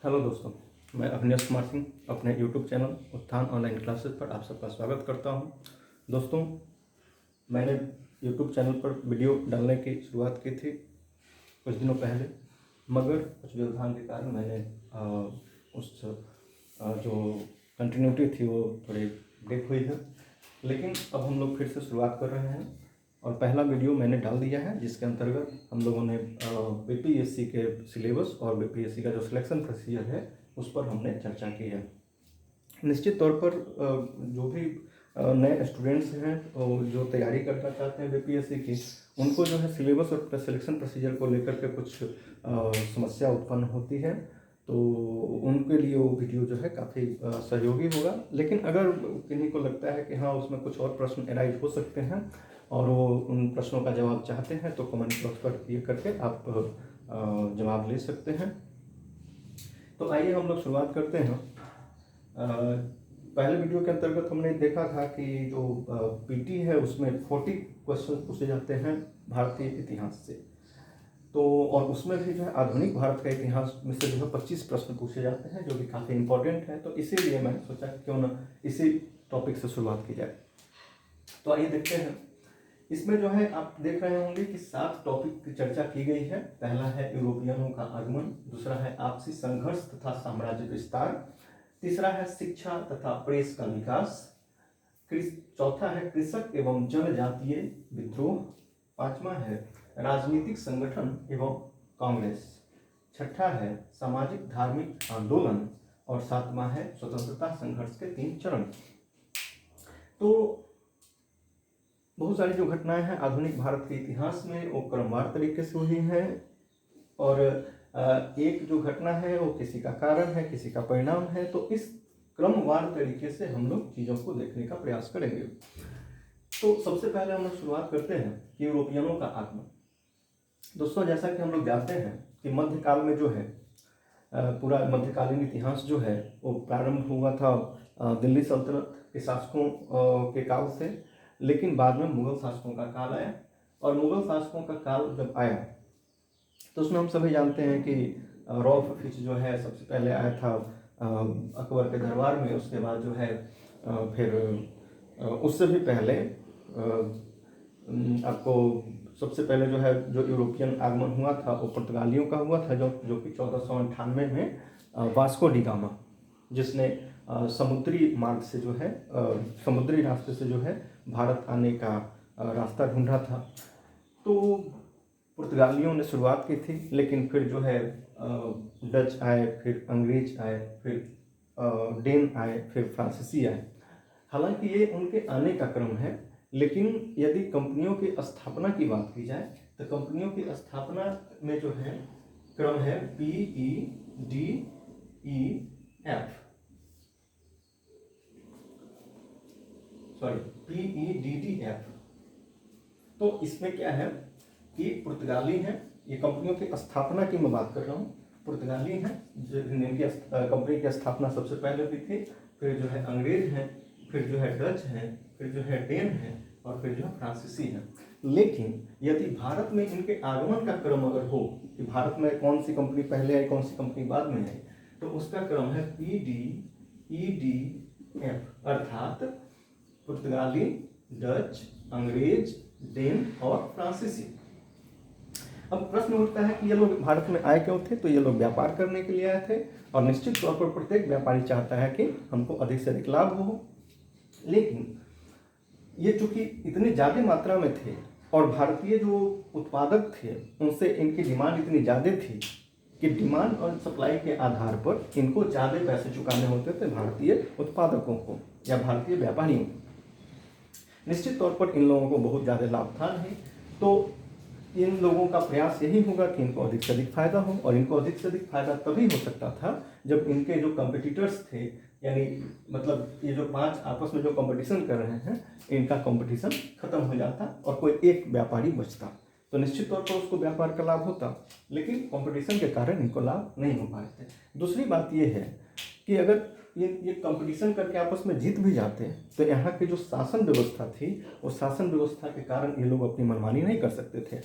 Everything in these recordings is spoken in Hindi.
हेलो दोस्तों, मैं अभिनव कुमार सिंह अपने यूट्यूब चैनल उत्थान ऑनलाइन क्लासेस पर आप सबका स्वागत करता हूं। दोस्तों, मैंने यूट्यूब चैनल पर वीडियो डालने की शुरुआत की थी कुछ दिनों पहले, मगर कुछ व्यवधान के कारण मैंने उस जो कंटिन्यूटी थी वो थोड़ी ब्रेक हुई है। लेकिन अब हम लोग फिर से शुरुआत कर रहे हैं और पहला वीडियो मैंने डाल दिया है, जिसके अंतर्गत हम लोगों ने बीपीएससी के सिलेबस और बीपीएससी का जो सिलेक्शन प्रोसीजर है उस पर हमने चर्चा की है। निश्चित तौर पर जो भी नए स्टूडेंट्स हैं और जो तैयारी करना चाहते हैं बीपीएससी की, उनको जो है सिलेबस और सिलेक्शन प्रोसीजर को लेकर के कुछ समस्या उत्पन्न होती है, तो उनके लिए वो वीडियो जो है काफ़ी सहयोगी होगा। लेकिन अगर किन्हीं को लगता है कि हाँ उसमें कुछ और प्रश्न एराइज हो सकते हैं और वो उन प्रश्नों का जवाब चाहते हैं, तो कमेंट बॉक्स पर ये करके आप जवाब ले सकते हैं। तो आइए हम लोग शुरुआत करते हैं। पहले वीडियो के अंतर्गत हमने देखा था कि जो पीटी है उसमें 40 क्वेश्चन पूछे जाते हैं भारतीय इतिहास से, तो और उसमें भी जो है आधुनिक भारत का इतिहास में से जो है 25 प्रश्न पूछे जाते हैं, जो कि काफ़ी इंपॉर्टेंट है। तो इसीलिए मैंने सोचा क्यों ना इसी टॉपिक से शुरुआत की जाए। तो आइए देखते हैं। इसमें जो है आप देख रहे होंगे कि 7 टॉपिक की चर्चा की गई है। पहला है यूरोपियनों का आगमन, दूसरा है आपसी संघर्ष तथा साम्राज्य विस्तार, तीसरा है शिक्षा तथा प्रेस का विकास, चौथा है कृषक एवं जनजातीय विद्रोह, पांचवा है राजनीतिक संगठन एवं कांग्रेस, छठा है सामाजिक धार्मिक आंदोलन और सातवां है स्वतंत्रता संघर्ष के 3 चरण। तो बहुत सारी जो घटनाएं हैं आधुनिक भारत के इतिहास में वो क्रमवार तरीके से हुई हैं, और एक जो घटना है वो किसी का कारण है, किसी का परिणाम है। तो इस क्रमवार तरीके से हम लोग चीज़ों को देखने का प्रयास करेंगे। तो सबसे पहले हम लोग शुरुआत करते हैं कि यूरोपियनों का आगमन। दोस्तों, जैसा कि हम लोग जानते हैं कि मध्यकाल में जो है पूरा मध्यकालीन इतिहास जो है वो प्रारंभ हुआ था दिल्ली सल्तनत के शासकों के काल से, लेकिन बाद में मुगल शासकों का काल आया। और मुगल शासकों का काल जब आया तो उसमें हम सभी जानते हैं कि रॉल्फ फिच जो है सबसे पहले आया था अकबर के दरबार में। उसके बाद जो है फिर उससे भी पहले आपको सबसे पहले जो है जो यूरोपियन आगमन हुआ था वो पुर्तगालियों का हुआ था, जो कि 1498 में वास्को डी गामा, जिसने समुद्री मार्ग से जो है समुद्री रास्ते से जो है भारत आने का रास्ता ढूंढा था। तो पुर्तगालियों ने शुरुआत की थी, लेकिन फिर जो है डच आए, फिर अंग्रेज आए, फिर डेन आए, फिर फ्रांसीसी आए। हालांकि ये उनके आने का क्रम है, लेकिन यदि कंपनियों की स्थापना की बात की जाए तो कंपनियों की स्थापना में जो है क्रम है PEDEF। तो इसमें क्या है कि पुर्तगाली हैं, ये कंपनियों की स्थापना की मैं बात कर रहा हूँ। पुर्तगाली हैं जिनकी कंपनी की स्थापना सबसे पहले हुई थी, फिर जो है अंग्रेज हैं, फिर जो है डच हैं, फिर जो है डेन हैं, और फिर जो है फ्रांसीसी हैं। लेकिन यदि भारत में इनके आगमन का क्रम अगर हो कि भारत में कौन सी कंपनी पहले आई, कौन सी कंपनी बाद में आई, तो उसका क्रम है PDEDF, अर्थात पुर्तगाली, डच, अंग्रेज, डेन और फ्रांसीसी। अब प्रश्न उठता है कि ये लोग भारत में आए क्यों थे? तो ये लोग व्यापार करने के लिए आए थे, और निश्चित तौर पर प्रत्येक व्यापारी चाहता है कि हमको अधिक से अधिक लाभ हो। लेकिन ये चूंकि इतनी ज़्यादा मात्रा में थे और भारतीय जो उत्पादक थे उनसे इनकी डिमांड इतनी ज़्यादा थी कि डिमांड और सप्लाई के आधार पर इनको ज़्यादा पैसे चुकाने होते थे भारतीय उत्पादकों को या भारतीय व्यापारियों को। निश्चित तौर पर इन लोगों को बहुत ज़्यादा लाभ था नहीं, तो इन लोगों का प्रयास यही होगा कि इनको अधिक से अधिक फायदा हो, और इनको अधिक से अधिक फायदा तभी हो सकता था जब इनके जो कॉम्पिटिटर्स थे, यानी मतलब ये जो 5 आपस में जो कंपटीशन कर रहे हैं, इनका कंपटीशन खत्म हो जाता और कोई एक व्यापारी बचता, तो निश्चित तौर पर उसको व्यापार का लाभ होता, लेकिन कंपटीशन के कारण इनको लाभ नहीं हो पाए थे। दूसरी बात ये है कि अगर ये कंपटीशन करके आपस में जीत भी जाते तो यहाँ की जो शासन व्यवस्था थी, वो शासन व्यवस्था के कारण ये लोग अपनी मनमानी नहीं कर सकते थे।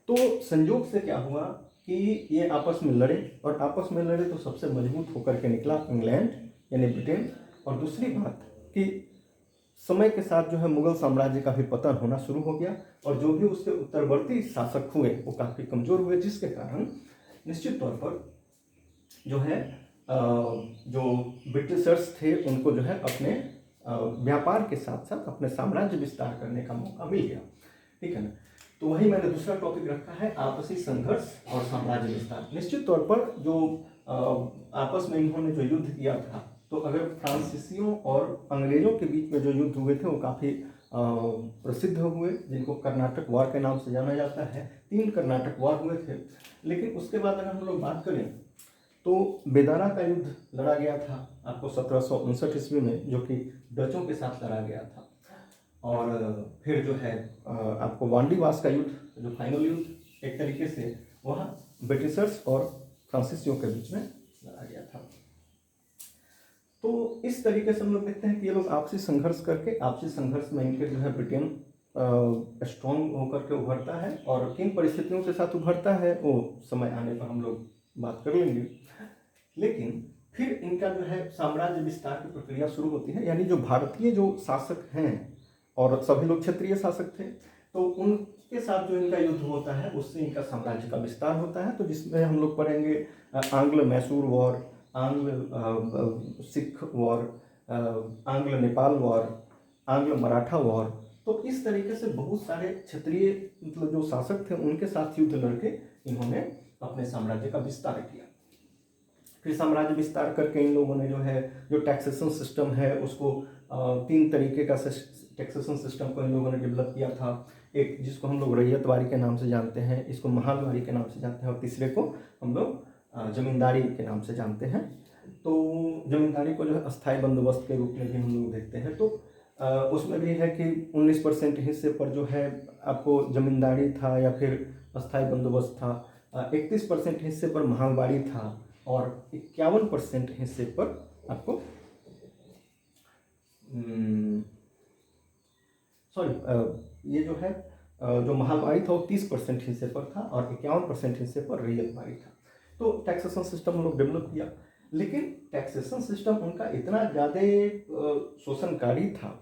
तो संयोग से क्या हुआ कि ये आपस में लड़े, और आपस में लड़े तो सबसे मजबूत होकर के निकला इंग्लैंड यानी ब्रिटेन। और दूसरी बात कि समय के साथ जो है मुगल साम्राज्य का भी पतन होना शुरू हो गया, और जो भी उसके उत्तरवर्ती शासक हुए वो काफ़ी कमज़ोर हुए, जिसके कारण निश्चित तौर पर जो है जो ब्रिटिशर्स थे उनको जो है अपने व्यापार के साथ साथ अपने साम्राज्य विस्तार करने का मौका मिल गया, ठीक है ना। तो वही मैंने दूसरा टॉपिक रखा है, आपसी संघर्ष और साम्राज्य विस्तार। निश्चित तौर पर जो आपस में इन्होंने जो युद्ध किया था, तो अगर फ्रांसीसियों और अंग्रेजों के बीच में जो युद्ध हुए थे वो काफ़ी प्रसिद्ध हुए, जिनको कर्नाटक वॉर के नाम से जाना जाता है। 3 कर्नाटक वॉर हुए थे। लेकिन उसके बाद अगर हम लोग बात करें तो बेदारा का युद्ध लड़ा गया था आपको 1759 ईस्वी में, जो कि डचों के साथ लड़ा गया था। और फिर जो है आपको वांडीवास का युद्ध, जो फाइनल युद्ध एक तरीके से वहाँ ब्रिटिशर्स और फ्रांसीसियों के बीच में लड़ा गया था। तो इस तरीके से हम लोग देखते हैं कि ये लोग आपसी संघर्ष करके, आपसी संघर्ष में इनके जो है ब्रिटेन स्ट्रॉन्ग होकर के उभरता है, और किन परिस्थितियों के साथ उभरता है वो समय आने पर हम लोग बात कर लेंगे। लेकिन फिर इनका जो है साम्राज्य विस्तार की प्रक्रिया शुरू होती है, यानी जो भारतीय जो शासक हैं और सभी लोग क्षेत्रीय शासक थे, तो उनके साथ जो इनका युद्ध होता है उससे इनका साम्राज्य का विस्तार होता है। तो जिसमें हम लोग पढ़ेंगे आंग्ल मैसूर वॉर, आंग्ल सिख वॉर, आंग्ल नेपाल वॉर, आंग्ल मराठा वॉर। तो इस तरीके से बहुत सारे क्षेत्रीय मतलब जो शासक थे उनके साथ युद्ध लड़के इन्होंने अपने साम्राज्य का विस्तार किया। फिर साम्राज्य विस्तार करके इन लोगों ने जो है जो टैक्सेशन सिस्टम है उसको 3 तरीके का टैक्सेशन सिस्टम को इन लोगों ने डेवलप किया था। एक जिसको हम लोग रैयतवारी के नाम से जानते हैं, इसको महालवारी के नाम से जानते हैं, और तीसरे को हम लोग जमींदारी के नाम से जानते हैं। तो जमींदारी को जो है अस्थायी बंदोबस्त के रूप में भी हम लोग देखते हैं। तो उसमें भी है कि 19% हिस्से पर जो है आपको जमींदारी था या फिर अस्थायी बंदोबस्त था, 31% हिस्से पर महालवारी था, और 51% हिस्से पर आपको ये जो है जो महालवारी था वो 30% हिस्से पर था, और 51% हिस्से पर रैयतवारी था। तो टैक्सेशन सिस्टम हम लोग डेवलप किया, लेकिन टैक्सेशन सिस्टम उनका इतना ज़्यादा शोषणकारी था।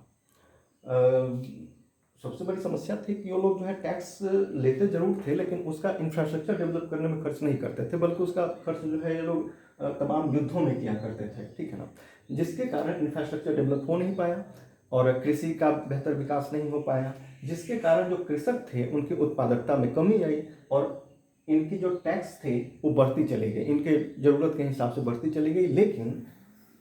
सबसे बड़ी समस्या थी कि वो लोग जो है टैक्स लेते जरूर थे, लेकिन उसका इंफ्रास्ट्रक्चर डेवलप करने में खर्च नहीं करते थे, बल्कि उसका खर्च जो है ये लोग तमाम युद्धों में किया करते थे, ठीक है ना। जिसके कारण इंफ्रास्ट्रक्चर डेवलप हो नहीं पाया और कृषि का बेहतर विकास नहीं हो पाया, जिसके कारण जो कृषक थे उनकी उत्पादकता में कमी आई, और इनकी जो टैक्स थे वो बढ़ती चली गई, इनके ज़रूरत के हिसाब से बढ़ती चली गई। लेकिन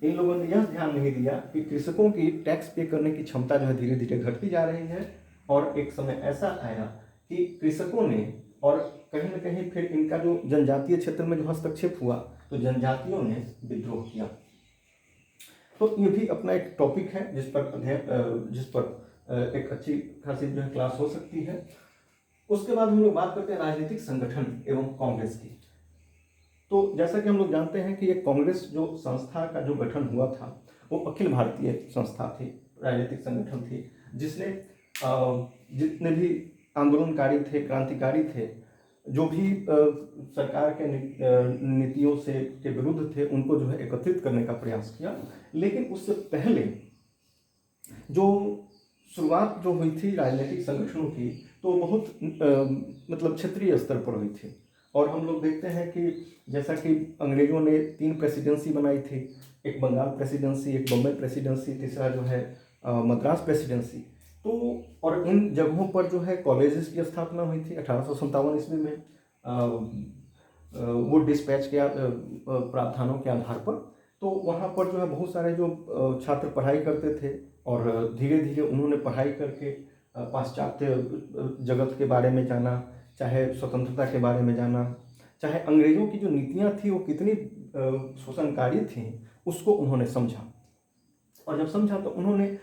इन लोगों ने यह ध्यान नहीं दिया कि कृषकों की टैक्स पे करने की क्षमता जो है धीरे धीरे घटती जा रही है, और एक समय ऐसा आया कि कृषकों ने, और कहीं ना कहीं फिर इनका जो जनजातीय क्षेत्र में जो हस्तक्षेप हुआ तो जनजातियों ने विद्रोह किया। तो ये भी अपना एक टॉपिक है जिस पर एक अच्छी खासी जो है क्लास हो सकती है। उसके बाद हम लोग बात करते हैं राजनीतिक संगठन एवं कांग्रेस की। तो जैसा कि हम लोग जानते हैं कि एक कांग्रेस जो संस्था का जो गठन हुआ था वो अखिल भारतीय संस्था थी, राजनीतिक संगठन थी, जिसने जितने भी आंदोलनकारी थे, क्रांतिकारी थे, जो भी सरकार के नीतियों से के विरुद्ध थे, उनको जो है एकत्रित करने का प्रयास किया। लेकिन उससे पहले जो शुरुआत जो हुई थी राजनीतिक संगठनों की, तो बहुत मतलब क्षेत्रीय स्तर पर हुई थी। और हम लोग देखते हैं कि जैसा कि अंग्रेजों ने 3 प्रेसिडेंसी बनाई थी, एक बंगाल प्रेसिडेंसी, एक बम्बई प्रेसिडेंसी, तीसरा जो है मद्रास प्रेसिडेंसी। तो और इन जगहों पर जो है कॉलेजेस की स्थापना हुई थी 1857 ईस्वी में, वो डिस्पैच के प्रावधानों के आधार पर। तो वहाँ पर जो है बहुत सारे जो छात्र पढ़ाई करते थे, और धीरे धीरे उन्होंने पढ़ाई करके पाश्चात्य जगत के बारे में जाना, चाहे स्वतंत्रता के बारे में जाना, चाहे अंग्रेजों की जो नीतियाँ थी वो कितनी शोषणकारी थी उसको उन्होंने समझा। और जब समझा तो उन्होंने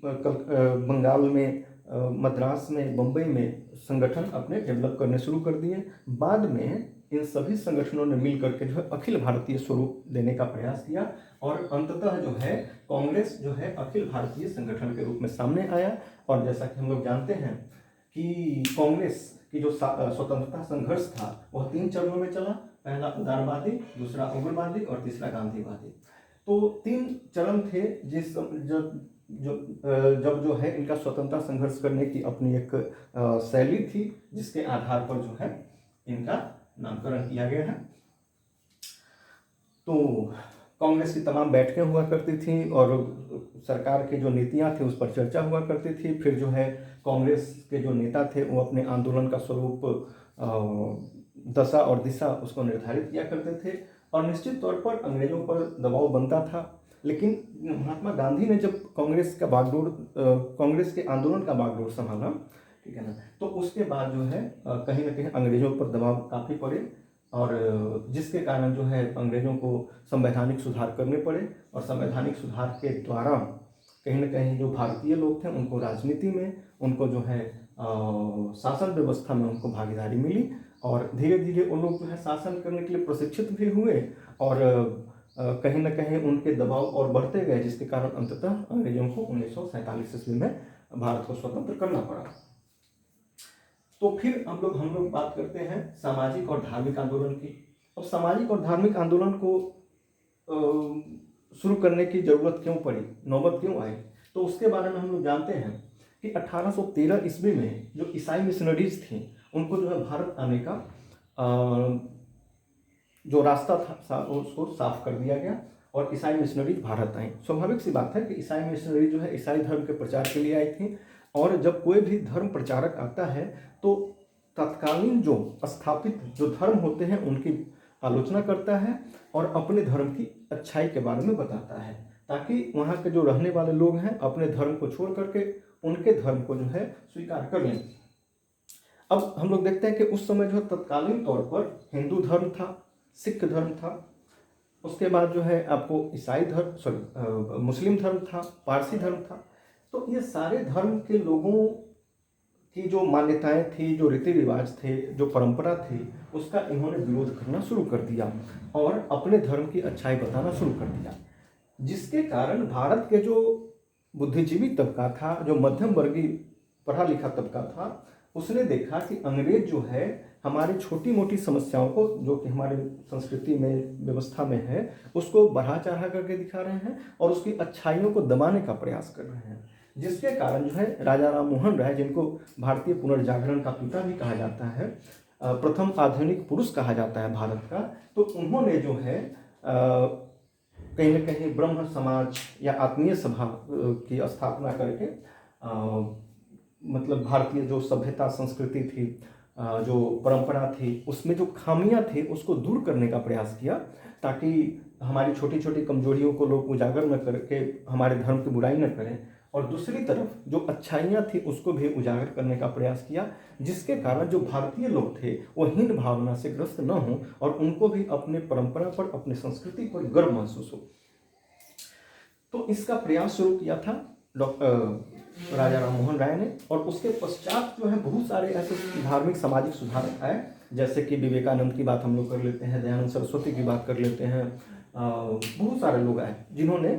बंगाल में, मद्रास में, बम्बई में संगठन अपने डेवलप करने शुरू कर दिए। बाद में इन सभी संगठनों ने मिल करके जो है अखिल भारतीय स्वरूप देने का प्रयास किया, और अंततः जो है कांग्रेस जो है अखिल भारतीय संगठन के रूप में सामने आया। और जैसा कि हम लोग जानते हैं कि कांग्रेस कि जो स्वतंत्रता संघर्ष था वह 3 चरणों में चला। पहला उदारवादी, दूसरा उग्रवादी और तीसरा गांधीवादी। तो 3 चरण थे जिस जब जो है इनका स्वतंत्रता संघर्ष करने की अपनी एक शैली थी, जिसके आधार पर जो है इनका नामकरण किया गया है। तो कांग्रेस की तमाम बैठकें हुआ करती थी और सरकार की जो नीतियां थी उस पर चर्चा हुआ करती थी। फिर जो है कांग्रेस के जो नेता थे वो अपने आंदोलन का स्वरूप, दशा और दिशा उसको निर्धारित किया करते थे और निश्चित तौर पर अंग्रेजों पर दबाव बनता था। लेकिन महात्मा गांधी ने जब कांग्रेस के आंदोलन का बागडोर संभाला, ठीक है ना, तो उसके बाद जो है कहीं ना कहीं अंग्रेजों पर दबाव काफ़ी पड़े और जिसके कारण जो है अंग्रेजों को संवैधानिक सुधार करने पड़े और संवैधानिक सुधार के द्वारा कहीं ना कहीं जो भारतीय लोग थे उनको राजनीति में, उनको जो है शासन व्यवस्था में उनको भागीदारी मिली और धीरे धीरे वो लोग जो है शासन करने के लिए प्रशिक्षित भी हुए और कहीं ना कहीं उनके दबाव और बढ़ते गए, जिसके कारण अंततः अंग्रेजों को 1947 ईस्वी में भारत को स्वतंत्र करना पड़ा। तो फिर हम लोग बात करते हैं सामाजिक और धार्मिक आंदोलन की। अब सामाजिक और धार्मिक आंदोलन को शुरू करने की जरूरत क्यों पड़ी, नौबत क्यों आई, तो उसके बारे में हम लोग जानते हैं कि 1813 ईस्वी में जो ईसाई मिशनरीज थी उनको जो है भारत आने का जो रास्ता था उसको साफ कर दिया गया और ईसाई मिशनरीज भारत आई। स्वाभाविक सी बात है कि ईसाई मिशनरी जो है ईसाई धर्म के प्रचार के लिए आई थी और जब कोई भी धर्म प्रचारक आता है तो तत्कालीन जो स्थापित जो धर्म होते हैं उनकी आलोचना करता है और अपने धर्म की अच्छाई के बारे में बताता है, ताकि वहाँ के जो रहने वाले लोग हैं अपने धर्म को छोड़ करके उनके धर्म को जो है स्वीकार कर लें। अब हम लोग देखते हैं कि उस समय जो है तत्कालीन तौर पर हिंदू धर्म था, सिख धर्म था, उसके बाद जो है आपको ईसाई धर्म मुस्लिम धर्म था, पारसी धर्म था। तो ये सारे धर्म के लोगों की जो मान्यताएं थी, जो रीति रिवाज थे, जो परंपरा थी, उसका इन्होंने विरोध करना शुरू कर दिया और अपने धर्म की अच्छाई बताना शुरू कर दिया, जिसके कारण भारत के जो बुद्धिजीवी तबका था, जो मध्यम वर्गीय पढ़ा लिखा तबका था, उसने देखा कि अंग्रेज जो है हमारी छोटी मोटी समस्याओं को, जो कि हमारे संस्कृति में व्यवस्था में है, उसको बढ़ा चढ़ा करके दिखा रहे हैं और उसकी अच्छाइयों को दबाने का प्रयास कर रहे हैं, जिसके कारण जो है राजा राम मोहन राय, जिनको भारतीय पुनर्जागरण का पिता भी कहा जाता है, प्रथम आधुनिक पुरुष कहा जाता है भारत का, तो उन्होंने जो है कहीं न कहीं ब्रह्म समाज या आत्मीय सभा की स्थापना करके मतलब भारतीय जो सभ्यता संस्कृति थी, जो परंपरा थी, उसमें जो खामियां थी उसको दूर करने का प्रयास किया, ताकि हमारी छोटी छोटी कमजोरियों को लोग उजागर न करके हमारे धर्म की बुराई न करें, और दूसरी तरफ जो अच्छाइयाँ थी उसको भी उजागर करने का प्रयास किया, जिसके कारण जो भारतीय लोग थे वो हीन भावना से ग्रस्त न हों और उनको भी अपने परंपरा पर, अपनी संस्कृति पर गर्व महसूस हो। तो इसका प्रयास शुरू किया था राजा राम मोहन राय ने, और उसके पश्चात जो है बहुत सारे ऐसे धार्मिक सामाजिक सुधारक आए, जैसे कि विवेकानंद की बात हम लोग कर लेते हैं, दयानंद सरस्वती की बात कर लेते हैं, बहुत सारे लोग आए जिन्होंने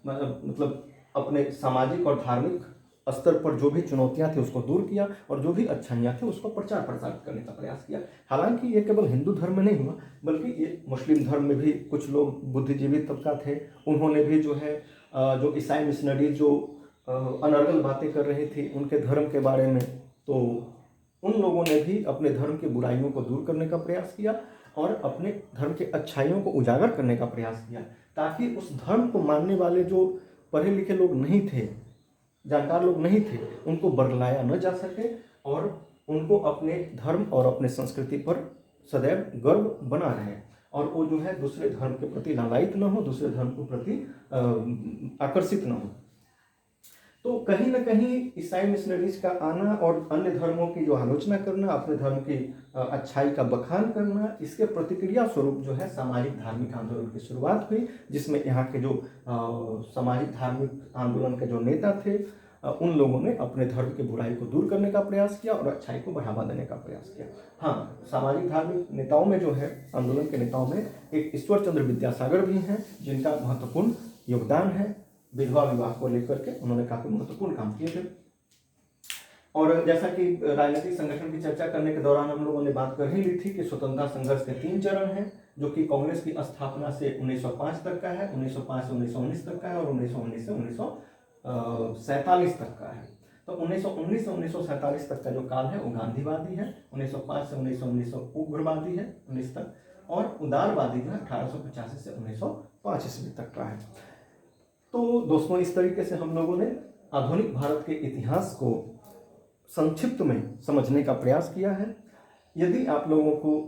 मतलब अपने सामाजिक और धार्मिक स्तर पर जो भी चुनौतियां थी उसको दूर किया और जो भी अच्छाइयाँ थी उसको प्रचार प्रसार करने का प्रयास किया। हालांकि ये केवल हिंदू धर्म में नहीं हुआ, बल्कि ये मुस्लिम धर्म में भी कुछ लोग बुद्धिजीवी तबका थे, उन्होंने भी जो है जो ईसाई मिशनरी जो अनर्गल बातें कर रही थी उनके धर्म के बारे में, तो उन लोगों ने भी अपने धर्म की बुराइयों को दूर करने का प्रयास किया और अपने धर्म के अच्छाइयों को उजागर करने का प्रयास किया, ताकि उस धर्म को मानने वाले जो पढ़े लिखे लोग नहीं थे, जानकार लोग नहीं थे, उनको बरगलाया न जा सके और उनको अपने धर्म और अपने संस्कृति पर सदैव गर्व बना रहे और वो जो है दूसरे धर्म के प्रति लालायित न हो, दूसरे धर्म के प्रति आकर्षित न हो। तो कहीं ना कहीं ईसाई मिशनरीज का आना और अन्य धर्मों की जो आलोचना करना, अपने धर्म की अच्छाई का बखान करना, इसके प्रतिक्रिया स्वरूप जो है सामाजिक धार्मिक आंदोलन की शुरुआत हुई, जिसमें यहाँ के जो सामाजिक धार्मिक आंदोलन के जो नेता थे उन लोगों ने अपने धर्म की बुराई को दूर करने का प्रयास किया और अच्छाई को बढ़ावा देने का प्रयास किया। हाँ, सामाजिक धार्मिक नेताओं में जो है, आंदोलन के नेताओं में एक ईश्वर चंद्र विद्यासागर भी हैं, जिनका महत्वपूर्ण योगदान है। विधवा विवाह को लेकर के उन्होंने काफ़ी महत्वपूर्ण काम किए थे। और जैसा कि राजनीतिक संगठन की चर्चा करने के दौरान हम लोगों ने बात कर ही ली थी कि स्वतंत्रता संघर्ष के 3 चरण हैं, जो कि कांग्रेस की स्थापना से 1905 तक का है, 1905 से 1919 तक का है और 1919 से 1947 तक का है। तो 1919 से 1947 तक का जो काल है वो गांधीवादी है, 1905 से 1919 उग्रवादी है 19 तक, और उदारवादी जो है 1885 से 1905 ईस्वी तक का है। तो दोस्तों, इस तरीके से हम लोगों ने आधुनिक भारत के इतिहास को संक्षिप्त में समझने का प्रयास किया है। यदि आप लोगों को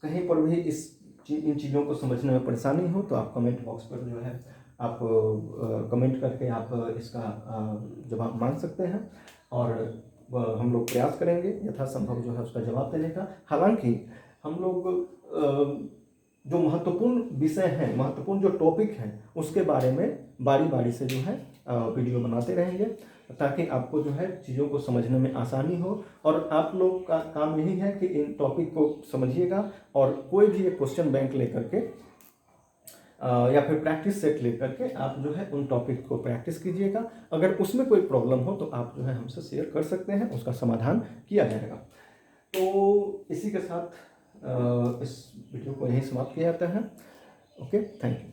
कहीं पर भी इन चीज़ों को समझने में परेशानी हो तो आप कमेंट बॉक्स पर जो है आप कमेंट करके आप इसका जवाब मांग सकते हैं, और हम लोग प्रयास करेंगे यथासंभव जो है उसका जवाब देने का। हालांकि हम लोग जो महत्वपूर्ण विषय हैं, महत्वपूर्ण जो टॉपिक हैं, उसके बारे में बारी बारी से जो है वीडियो बनाते रहेंगे, ताकि आपको जो है चीज़ों को समझने में आसानी हो। और आप लोग का काम यही है कि इन टॉपिक को समझिएगा और कोई भी एक क्वेश्चन बैंक लेकर के या फिर प्रैक्टिस सेट लेकर के आप जो है उन टॉपिक को प्रैक्टिस कीजिएगा। अगर उसमें कोई प्रॉब्लम हो तो आप जो है हमसे शेयर कर सकते हैं, उसका समाधान किया जाएगा। तो इसी के साथ इस वीडियो को यहीं समाप्त किया जाता है। Okay, thank you.